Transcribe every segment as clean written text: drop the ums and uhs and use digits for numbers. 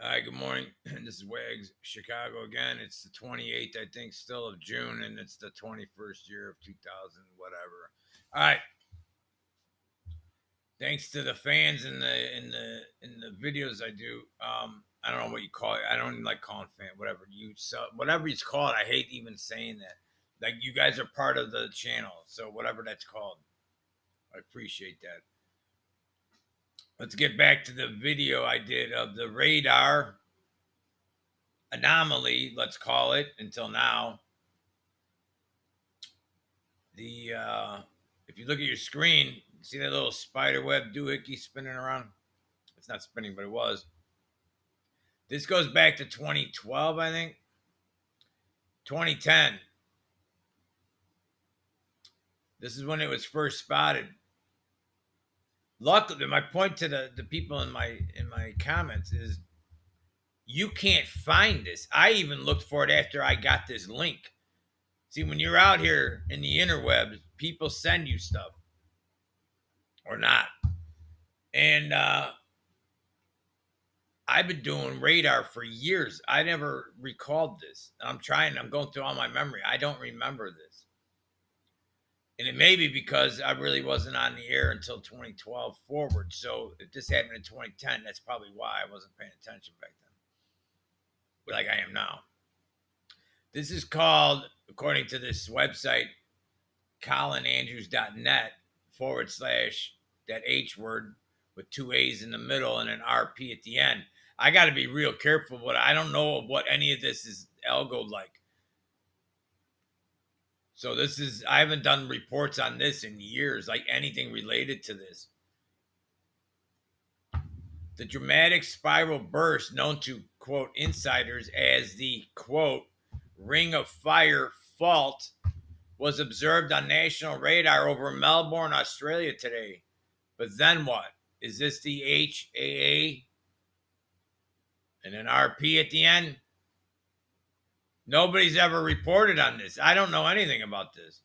Hi, good morning. This is Wags, Chicago again. It's the 28th, I think, still of June, and it's the 21st year of 2000, whatever. All right. Thanks to the fans in the videos I do. I don't know what you call it. I don't even like calling fan, whatever it's called. I hate even saying that. Like you guys are part of the channel, so whatever that's called, I appreciate that. Let's get back to the video I did of the radar anomaly, let's call it, until now. The If you look at your screen, see that little spider web doohickey spinning around? It's not spinning, but it was. This goes back to 2012, I think. 2010. This is when it was first spotted. Luckily, my point to the people in my comments is you can't find this. I even looked for it after I got this link. See, when you're out here in the interwebs, people send you stuff or not. And I've been doing radar for years. I never recalled this. I'm going through all my memory. I don't remember this. And it may be because I really wasn't on the air until 2012 forward. So if this happened in 2010, that's probably why I wasn't paying attention back then, like I am now. This is called, according to this website, colinandrews.net / that H word with two A's in the middle and an RP at the end. I got to be real careful, but I don't know what any of this is algo like. So I haven't done reports on this in years, like anything related to this. The dramatic spiral burst, known to, quote, insiders as the, quote, ring of fire fault, was observed on national radar over Melbourne, Australia today. But then what? Is this the HAA and an RP at the end? Nobody's ever reported on this. I don't know anything about this.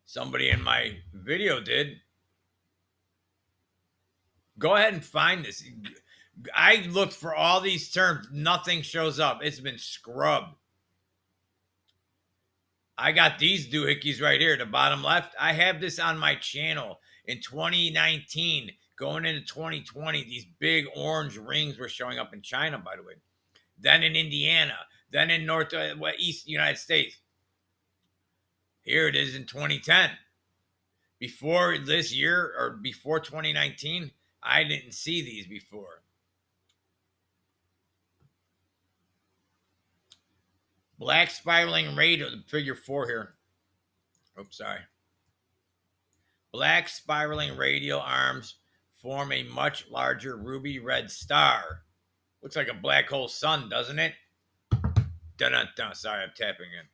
Somebody in my video did. Go ahead and find this. I looked for all these terms. Nothing shows up. It's been scrubbed. I got these doohickeys right here, the bottom left. I have this on my channel in 2019. Going into 2020, these big orange rings were showing up in China, by the way. Then in Indiana, then in East United States. Here it is in 2010. Before this year or before 2019, I didn't see these before. Black spiraling radial, figure 4 here. Oops, sorry. Black spiraling radial arms form a much larger ruby red star. Looks like a black hole sun, doesn't it? Dun-dun-dun. Sorry, I'm tapping in.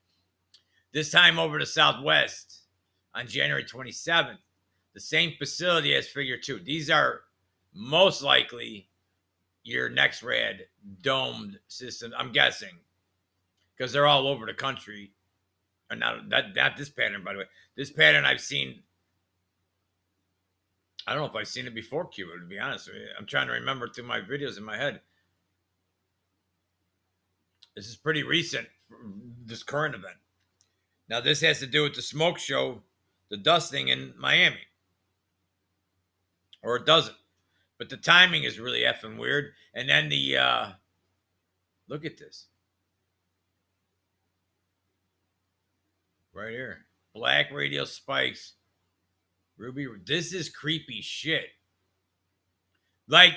This time over to Southwest on January 27th. The same facility as figure 2. These are most likely your NextRad domed systems, I'm guessing, because they're all over the country. Or not this pattern, by the way. This pattern I've seen. I don't know if I've seen it before Cuba, to be honest with you. I'm trying to remember through my videos in my head. This is pretty recent, this current event. Now, this has to do with the smoke show, the dusting in Miami. Or it doesn't. But the timing is really effing weird. And then look at this. Right here. Black radial spikes. Ruby. This is creepy shit. Like,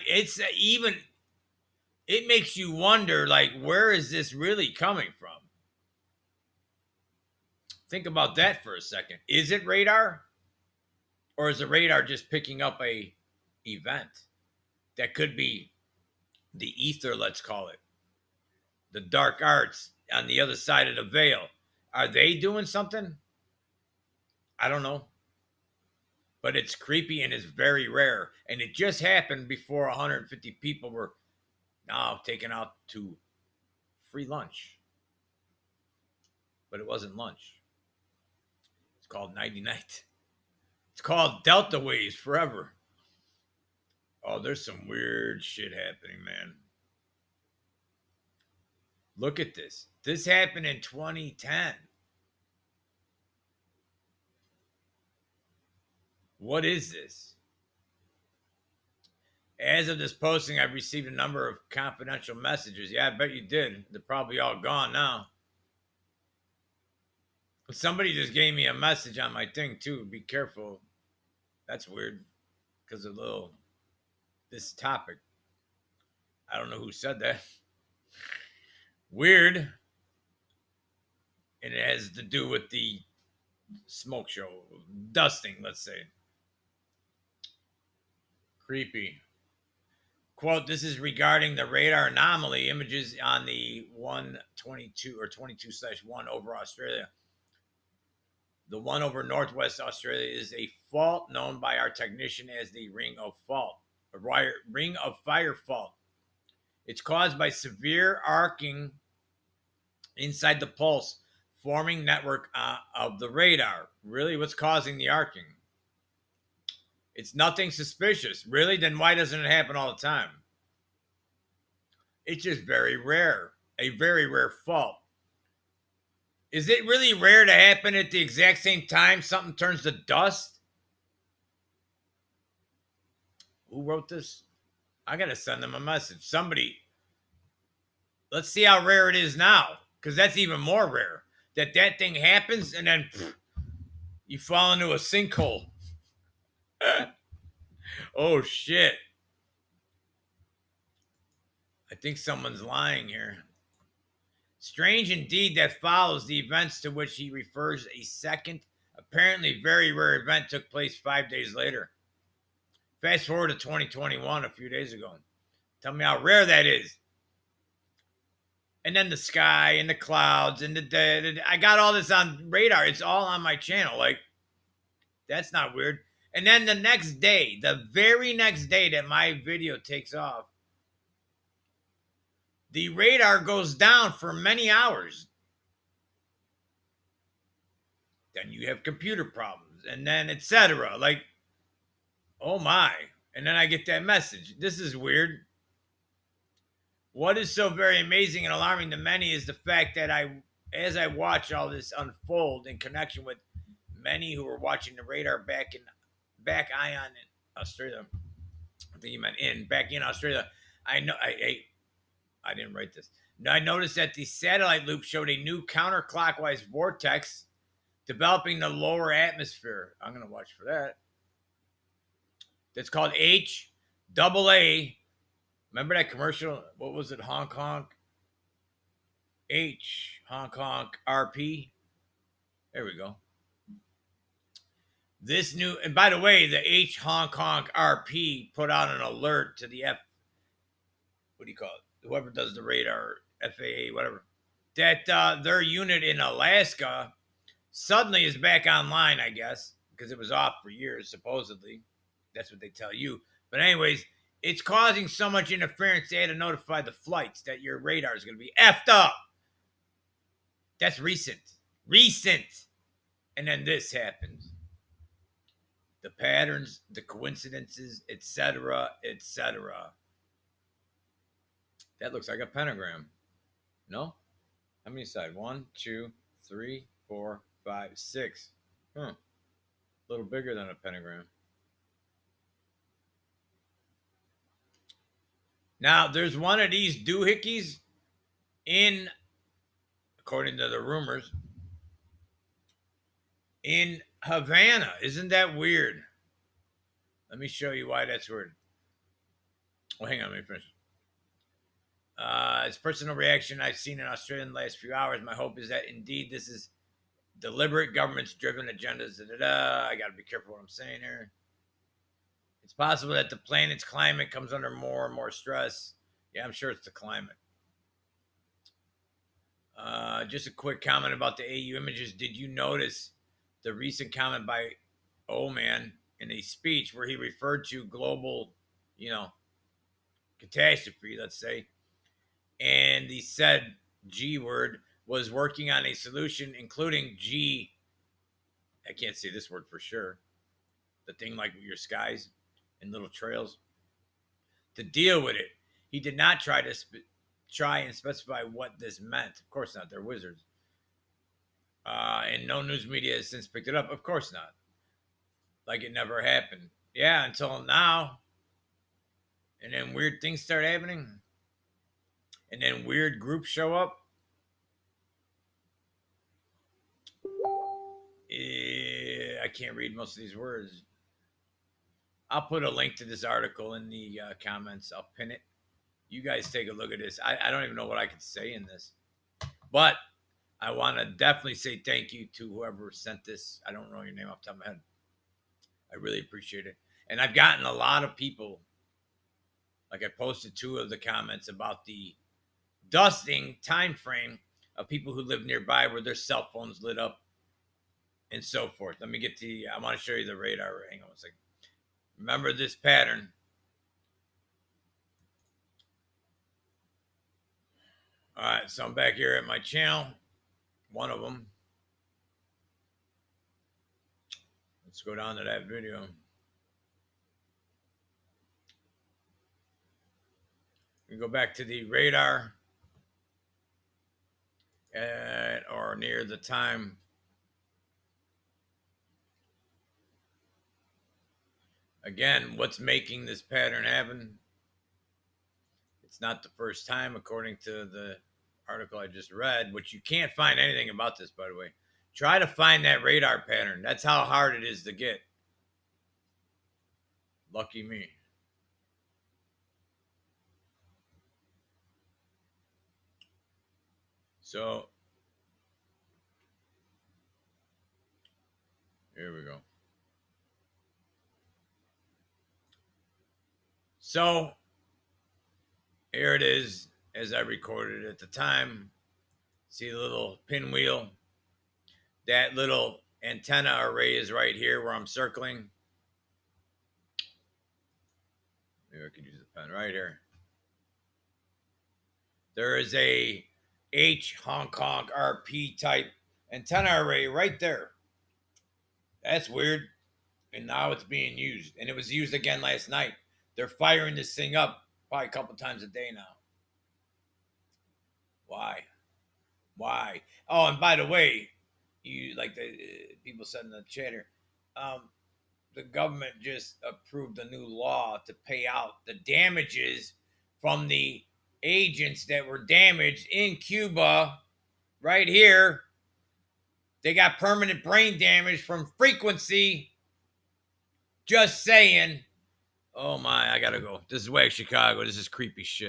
it makes you wonder, like, where is this really coming from? Think about that for a second. Is it radar? Or is the radar just picking up a event? That could be the ether, let's call it. The dark arts on the other side of the veil. Are they doing something? I don't know. But it's creepy and it's very rare. And it just happened before 150 people were now taken out to free lunch. But it wasn't lunch. It's called Nighty Night. It's called Delta Waves Forever. Oh, there's some weird shit happening, man. Look at this. This happened in 2010. What is this? As of this posting, I've received a number of confidential messages. Yeah, I bet you did. They're probably all gone now. Somebody just gave me a message on my thing too. Be careful. That's weird because of this topic. I don't know who said that. Weird. And it has to do with the smoke show. Dusting, let's say. Creepy. Quote, this is regarding the radar anomaly images on the 122 or 22/1 over Australia. The one over Northwest Australia is a fault known by our technician as the Ring of Fault, a Ring of Fire fault. It's caused by severe arcing inside the pulse forming network of the radar. Really, what's causing the arcing? It's nothing suspicious. Really? Then why doesn't it happen all the time? It's just very rare. A very rare fault. Is it really rare to happen at the exact same time something turns to dust? Who wrote this? I got to send them a message. Somebody, let's see how rare it is now, because that's even more rare. That thing happens and then you fall into a sinkhole. Oh, shit. I think someone's lying here. Strange indeed that follows the events to which he refers. A second, apparently very rare event took place 5 days later. Fast forward to 2021, a few days ago. Tell me how rare that is. And then the sky and the clouds and I got all this on radar. It's all on my channel. Like, that's not weird. And then the next day, the very next day that my video takes off, the radar goes down for many hours. Then you have computer problems and then etc. Like, oh my. And then I get that message. This is weird. What is so very amazing and alarming to many is the fact that as I watch all this unfold in connection with many who were watching the radar back ion in Australia. I think you meant back in Australia. I know I didn't write this. I noticed that the satellite loop showed a new counterclockwise vortex developing the lower atmosphere. I'm gonna watch for that. That's called HAA. Remember that commercial? What was it? Hong Kong RP. There we go. This new, and by the way, the Hong Kong RP put out an alert to the what do you call it? Whoever does the radar, FAA, whatever, that their unit in Alaska suddenly is back online, I guess, because it was off for years, supposedly. That's what they tell you. But anyways, it's causing so much interference, they had to notify the flights that your radar is going to be effed up. That's recent. And then this happens. The patterns, the coincidences, etc., etc. That looks like a pentagram. No? How many sides? 1, 2, 3, 4, 5, 6. A little bigger than a pentagram. Now, there's one of these doohickeys in, according to the rumors, in Havana. Isn't that weird? Let me show you why that's weird. Well, hang on, let me finish. It's personal reaction I've seen in Australia in the last few hours. My hope is that indeed this is deliberate government-driven agendas. I got to be careful what I'm saying here. It's possible that the planet's climate comes under more and more stress. Yeah, I'm sure it's the climate. Just a quick comment about the AU images. Did you notice the recent comment by Oman in a speech where he referred to global, catastrophe, let's say, and he said G word was working on a solution, including G. I can't say this word for sure. The thing like your skies and little trails. to deal with it. He did not try and specify what this meant. Of course not. They're wizards. And no news media has since picked it up. Of course not. Like it never happened. Yeah, until now. And then weird things start happening. And then weird groups show up. I can't read most of these words. I'll put a link to this article in the comments. I'll pin it. You guys take a look at this. I don't even know what I could say in this. But I want to definitely say thank you to whoever sent this. I don't know your name off the top of my head. I really appreciate it. And I've gotten a lot of people. Like I posted 2 of the comments about the dusting time frame of people who live nearby where their cell phones lit up and so forth. Let me get to I want to show you the radar. Hang on a second. Remember this pattern. All right, so I'm back here at my channel. One of them. Let's go down to that video. We go back to the radar at or near the time. Again, what's making this pattern happen? It's not the first time, according to the article I just read, which you can't find anything about this, by the way. Try to find that radar pattern. That's how hard it is to get. Lucky me. So, here we go. So, here it is as I recorded it at the time. See the little pinwheel? That little antenna array is right here where I'm circling. Maybe I could use the pen right here. There is a H Hong Kong RP type antenna array right there. That's weird. And now it's being used. And it was used again last night. They're firing this thing up probably a couple times a day now. Why? Why? Oh, and by the way, you like the people said in the chat here, the government just approved a new law to pay out the damages from the agents that were damaged in Cuba. Right here, they got permanent brain damage from frequency. Just saying. Oh my, I gotta go. This is Wag Chicago. This is creepy shit.